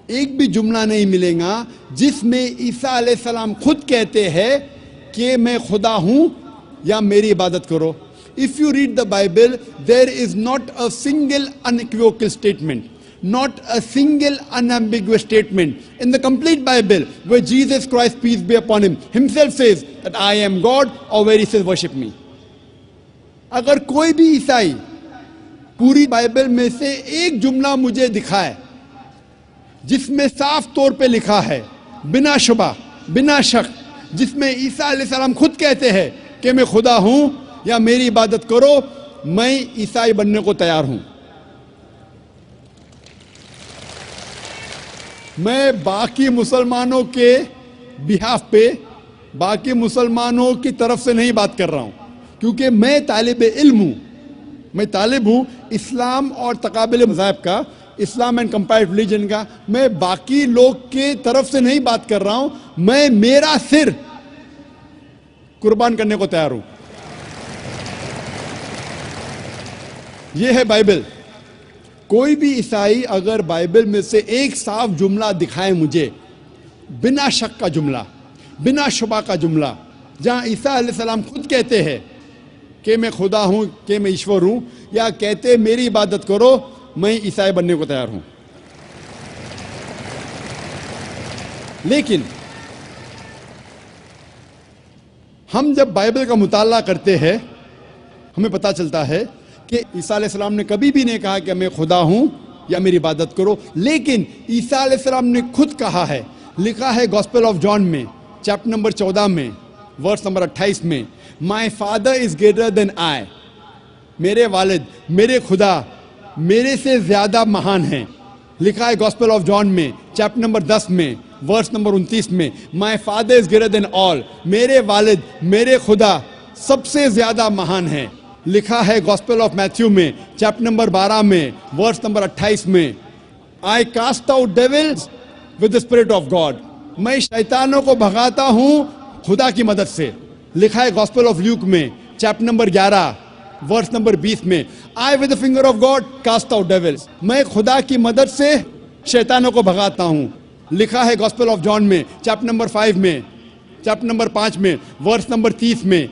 ایک بھی جملہ نہیں ملے گا جس میں عیسیٰ علیہ السلام خود کہتے ہیں کہ میں خدا ہوں یا میری عبادت کرو. If you read the Bible, there is not a single unequivocal statement, not a single unambiguous statement in the complete Bible where Jesus Christ, peace be upon him, himself says that I am God, or where he says worship me. اگر کوئی بھی عیسائی پوری Bible میں سے ایک جملہ مجھے دکھائے جس میں صاف طور پہ لکھا ہے بنا شبہ بنا شک، جس میں عیسیٰ علیہ السلام خود کہتے ہیں کہ میں خدا ہوں یا میری عبادت کرو، میں عیسائی بننے کو تیار ہوں. میں باقی مسلمانوں کے بہاف پہ باقی مسلمانوں کی طرف سے نہیں بات کر رہا ہوں، کیونکہ میں طالب علم ہوں، میں طالب ہوں اسلام اور تقابل مذاہب کا، اسلام اینڈ کمپیریٹو ریلیجن کا. میں باقی لوگ کے طرف سے نہیں بات کر رہا ہوں، میں میرا سر قربان کرنے کو تیار ہوں. یہ ہے بائبل. کوئی بھی عیسائی اگر بائبل میں سے ایک صاف جملہ دکھائے مجھے، بنا شک کا جملہ، بنا شبہ کا جملہ، جہاں عیسیٰ علیہ السلام خود کہتے ہیں کہ میں خدا ہوں، کہ میں ایشور ہوں، یا کہتے میری عبادت کرو، میں عیسائی بننے کو تیار ہوں. لیکن ہم جب بائبل کا مطالعہ کرتے ہیں ہمیں پتہ چلتا ہے کہ عیسیٰ علیہ السلام نے کبھی بھی نہیں کہا کہ میں خدا ہوں یا میری عبادت کرو. لیکن عیسیٰ علیہ السلام نے خود کہا ہے، لکھا ہے گاسپل آف جان میں چیپٹر نمبر 14 میں ورس نمبر 28 میں، my father is greater than آئی، میرے والد، میرے خدا میرے سے زیادہ مہان ہیں. لکھا ہے گاسپل آف جان میں چیپٹر نمبر 10 میں ورس نمبر 29 میں، my father is greater than آل، میرے والد، میرے خدا سب سے زیادہ مہان ہیں. لکھا ہے گاسپل آف میتھیو میں چیپٹر نمبر 12 میں ورس نمبر 28 میں، I cast out devils with the spirit of God, میں شیطانوں کو بھگاتا ہوں خدا کی مدد سے. لکھا ہے گاسپل آف لیوک میں چیپٹر نمبر 11 ورس نمبر 20 میں، I with the finger of God cast out devils, میں خدا کی مدد سے شیطانوں کو بھگاتا ہوں. لکھا ہے گاسپل آف جان میں چیپٹر نمبر 5 میں چیپٹر نمبر 5 میں ورس نمبر 30 میں،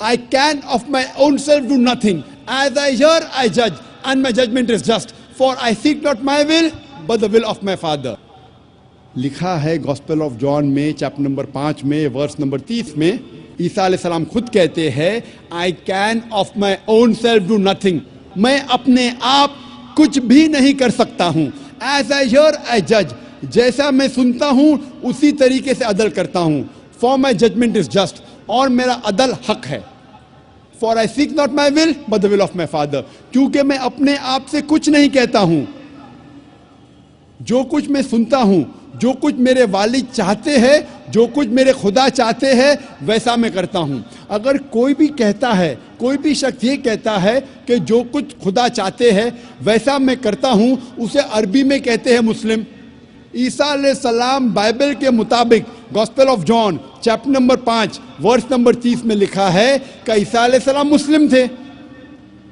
I can of my own self do nothing. As I hear, I judge, and my judgment is just. For I seek not my will, but the will of my Father. لکھا ہے gospel of جان میں chapter number 5 میں verse number 30 میں، عیسیٰ علیہ السلام خود کہتے ہیں I can of my own self do nothing. میں اپنے آپ کچھ بھی نہیں کر سکتا ہوں. As I hear, I judge. جیسا میں سنتا ہوں اسی طریقے سے عدل کرتا ہوں. For my judgment is just. اور میرا عدل حق ہے. For I seek not my will, but the will of my Father. کیونکہ میں اپنے آپ سے کچھ نہیں کہتا ہوں، جو کچھ میں سنتا ہوں، جو کچھ میرے والد چاہتے ہیں، جو کچھ میرے خدا چاہتے ہیں، ویسا میں کرتا ہوں. اگر کوئی بھی کہتا ہے، کوئی بھی شخص یہ کہتا ہے کہ جو کچھ خدا چاہتے ہیں ویسا میں کرتا ہوں، اسے عربی میں کہتے ہیں مسلم. عیسیٰ علیہ السلام بائبل کے مطابق gospel of John chapter number 5 verse number 30 میں لکھا ہے کہ عیسیٰ علیہ السلام مسلم تھے.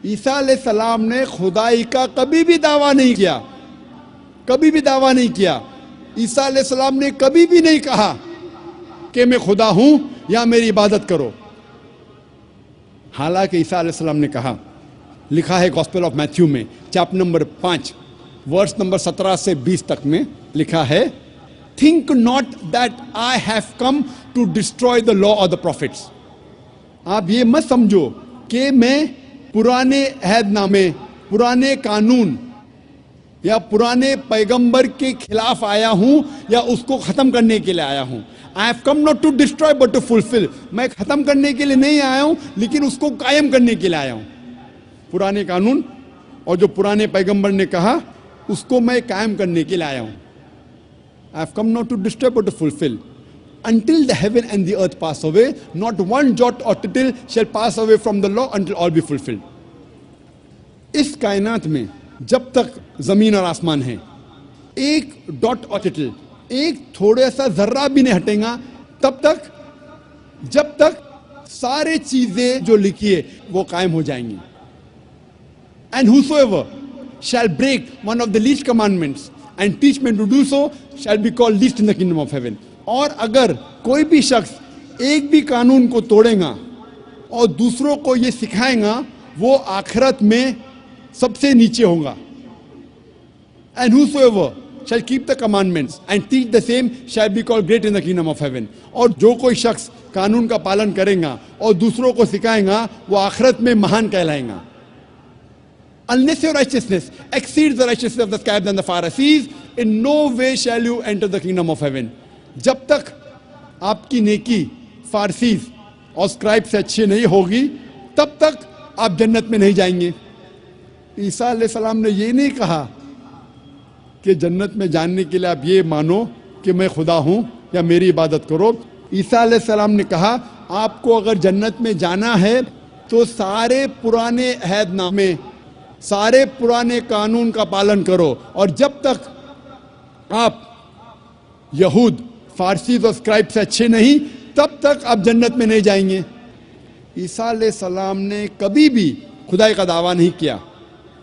عیسیٰ علیہ السلام نے خدائی کا کبھی بھی دعویٰ نہیں کیا، کبھی بھی دعویٰ نہیں کیا. عیسیٰ علیہ السلام نے کبھی بھی نہیں کہا کہ میں خدا ہوں یا میری عبادت کرو. حالانکہ عیسیٰ علیہ السلام نے کہا، لکھا ہے گاسپل آف میتھیو میں چیپٹر نمبر 5 ورس نمبر 17 سے 20 تک میں لکھا ہے، think not that I have come to destroy the law or the prophets. آپ یہ مت سمجھو کہ میں پرانے عہد نامے، پرانے قانون یا پرانے پیغمبر کے خلاف آیا ہوں یا اس کو ختم کرنے کے لیے آیا ہوں. I have come not to destroy but to fulfill. میں ختم کرنے کے لیے نہیں آیا ہوں لیکن اس کو قائم کرنے کے لیے آیا ہوں. پرانے قانون اور جو پرانے پیغمبر نے کہا اس کو میں قائم کرنے کے لیے آیا ہوں. I have come not to destroy but to fulfill. Until the heaven and the earth pass away, not one jot or tittle shall pass away from the law until all be fulfilled. اس کائنات میں جب تک زمین اور آسمان ہیں، ایک dot اور ٹٹل، ایک تھوڑا سا ذرہ بھی نہیں ہٹے گا تب تک، جب تک سارے چیزیں جو لکھی ہے وہ قائم ہو جائیں گی. And whosoever shall break one of the least commandments and teach men to do so shall be called least in the kingdom of heaven. اور اگر کوئی بھی شخص ایک بھی قانون کو توڑے گا اور دوسروں کو یہ سکھائے گا وہ آخرت میں سب سے نیچے ہوگا. And whosoever shall keep the commandments and teach the same shall be called great in the kingdom of heaven. اور جو کوئی شخص قانون کا پالن کرے گا اور دوسروں کو سکھائے گا وہ آخرت میں مہان کہلائے گا. Unless your righteousness exceeds the righteousness of the scribes and the Pharisees, in no way shall you enter the kingdom of heaven. جب تک آپ کی نیکی فارسیز اور اسکرائب سے اچھی نہیں ہوگی تب تک آپ جنت میں نہیں جائیں گے. عیسیٰ علیہ السلام نے یہ نہیں کہا کہ جنت میں جاننے کے لیے آپ یہ مانو کہ میں خدا ہوں یا میری عبادت کرو. عیسیٰ علیہ السلام نے کہا آپ کو اگر جنت میں جانا ہے تو سارے پرانے عہد نامے سارے پرانے قانون کا پالن کرو. اور جب تک آپ یہود فارسیز اور اسکرائب سے اچھے نہیں تب تک آپ جنت میں نہیں جائیں گے. عیسیٰ علیہ السلام نے کبھی بھی خدائی کا دعویٰ نہیں کیا.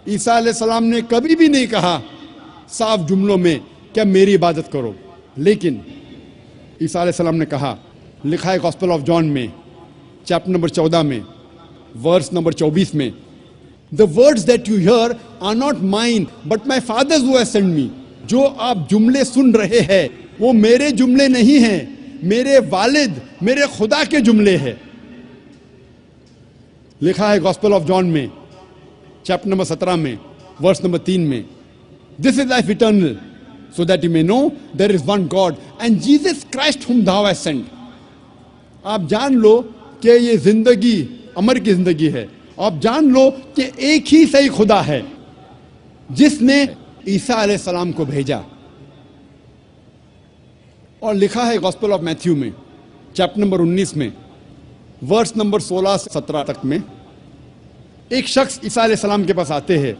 عیسیٰ علیہ السلام نے کبھی بھی نہیں کہا صاف جملوں میں کہ میری عبادت کرو. لیکن عیسیٰ علیہ السلام نے کہا, لکھا ہے گاسپل آف جان میں چیپٹر نمبر 14 میں ورس نمبر 24 میں, The words that you hear are not mine but my Father's who has sent me. جو آپ جملے سن رہے ہیں وہ میرے جملے نہیں ہیں, میرے والد میرے خدا کے جملے ہیں. لکھا ہے گاسپل آف جان میں چیپٹر نمبر 17 میں ورس نمبر 3 میں, This is life eternal, so that you may know there is one God and Jesus Christ whom thou hast sent. آپ جان لو کہ یہ زندگی امر کی زندگی ہے. آپ جان لو کہ ایک ہی صحیح خدا ہے جس نے عیسیٰ علیہ السلام کو بھیجا. اور لکھا ہے گاسپل آف میتھیو میں چیپٹر نمبر 19 میں ورس نمبر 16 سے 17 تک میں, ایک شخص عیسیٰ علیہ السلام کے پاس آتے ہیں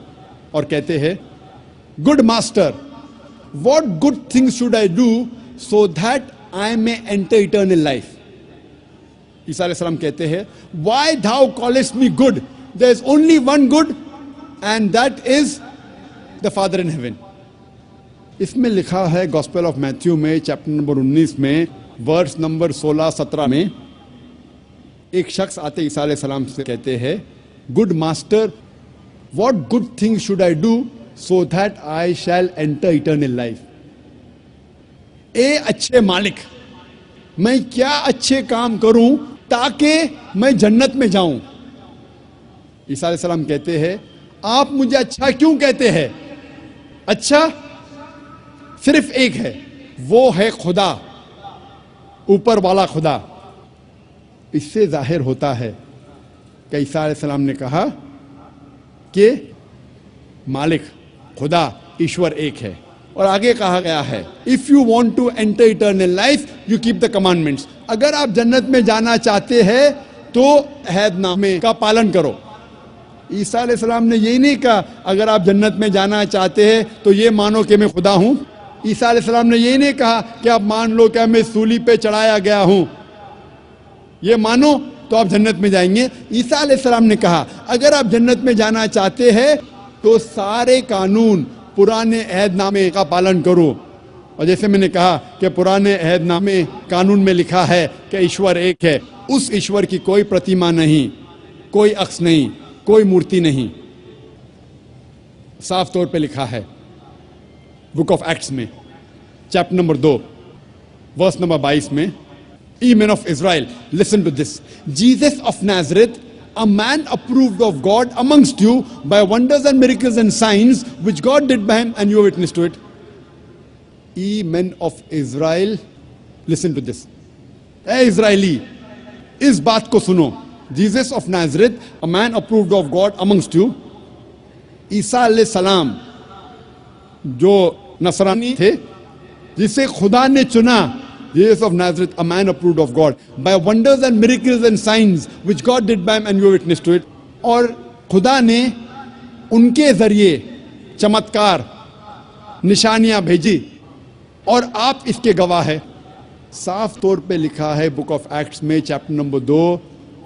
اور کہتے ہیں, Good master, what good things should I do so that I may enter eternal life? عیسیٰ علیہ السلام کہتے ہیں, Why thou callest me good? There is only one good and that is the Father in heaven. اس میں لکھا ہے gospel of Matthew میں chapter number 19 میں verse number 16-17 میں, ایک شخص آتے عیسیٰ علیہ السلام سے کہتے ہیں, Good master, what good things should I do so that I shall enter eternal life? اے اچھے مالک, میں کیا اچھے کام کروں تاکہ میں جنت میں جاؤں. عیسیٰ علیہ السلام کہتے ہیں, آپ مجھے اچھا کیوں کہتے ہیں؟ اچھا صرف ایک ہے, وہ ہے خدا, اوپر والا خدا. اس سے ظاہر ہوتا ہے کہ عیسیٰ علیہ السلام نے کہا کہ مالک خدا ایشور ایک ہے. اور آگے کہا گیا ہے, If you want to enter eternal life, you keep the commandments. اگر آپ جنت میں جانا چاہتے ہیں تو عہد نامے کا پالن کرو. عیسیٰ علیہ السلام نے یہی نہیں کہا اگر آپ جنت میں جانا چاہتے ہیں تو یہ مانو کہ میں خدا ہوں. عیسیٰ علیہ السلام نے یہی نہیں کہا کہ آپ مان لو کہ میں سولی پہ چڑھایا گیا ہوں, یہ مانو تو آپ جنت میں جائیں گے. عیسیٰ علیہ السلام نے کہا اگر آپ جنت میں جانا چاہتے ہیں تو سارے قانون پرانے عہد نامے کا پالن کرو. اور جیسے میں نے کہا کہ پرانے عہد نامے قانون میں لکھا ہے کہ ایشور ایک ہے, اس ایشور کی کوئی پرتیما نہیں, کوئی عکس نہیں, کوئی مورتی نہیں. صاف طور پہ لکھا ہے بک آف ایکٹس میں چیپٹر نمبر 2 ورس نمبر 22 میں, Ye men of Israel, listen to this. Jesus of Nazareth, a man approved of God amongst you by wonders and miracles and signs which God did by him, and you are witness to it. Ye men of Israel, listen to this. اے اسرائیلی, اس بات کو سنو. Jesus of Nazareth, a man approved of God amongst you. عیسیٰ علیہ السلام جو نصرانی تھے جسے خدا نے چنا, Jesus of Nazareth, a man approved of God by wonders and miracles and signs which God did by him, and you are witness to it. اور خدا نے ان کے ذریعے چمتکار نشانیاں بھیجی اور آپ اس کے گواہ ہے. صاف طور پہ لکھا ہے بک آف ایکٹس میں چیپٹر نمبر 2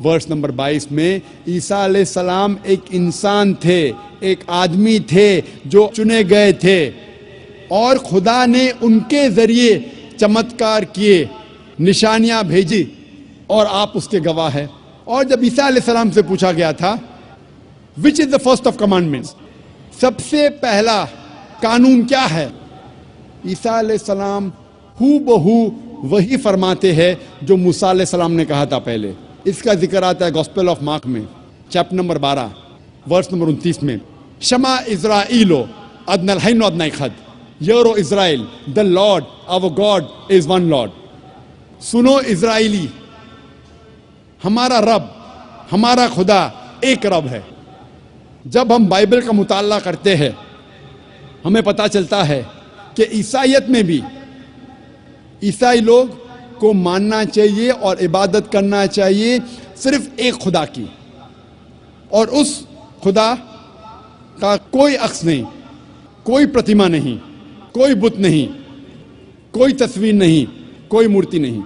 ورس نمبر 22 میں, عیسیٰ علیہ السلام ایک انسان تھے, ایک آدمی تھے جو چنے گئے تھے, اور خدا نے ان کے ذریعے چمتکار کیے، نشانیاں بھیجی، اور آپ اس کے گواہ ہیں۔ اور جب عیسیٰ علیہ السلام سے پوچھا گیا تھا وچ از دا فرسٹ آف کمانڈمنٹس، سب سے پہلا قانون کیا ہے، عیسیٰ علیہ السلام ہو بہو وہی فرماتے ہیں جو موسیٰ علیہ السلام نے کہا تھا پہلے۔ اس کا ذکر آتا ہے گوسپل آف مارک میں، چیپٹر نمبر 12 ورس نمبر 29 میں، شما اسرائیلو ادنى الحين وادنى خد euro Israel the lord our God is one Lord۔ سنو اسرائیلی، ہمارا رب، ہمارا خدا ایک رب ہے۔ جب ہم بائبل کا مطالعہ کرتے ہیں ہمیں پتہ چلتا ہے کہ عیسائیت میں بھی عیسائی لوگ کو ماننا چاہیے اور عبادت کرنا چاہیے صرف ایک خدا کی، اور اس خدا کا کوئی عکس نہیں، کوئی پرتیما نہیں، کوئی بت نہیں، کوئی تصویر نہیں، کوئی مورتی نہیں۔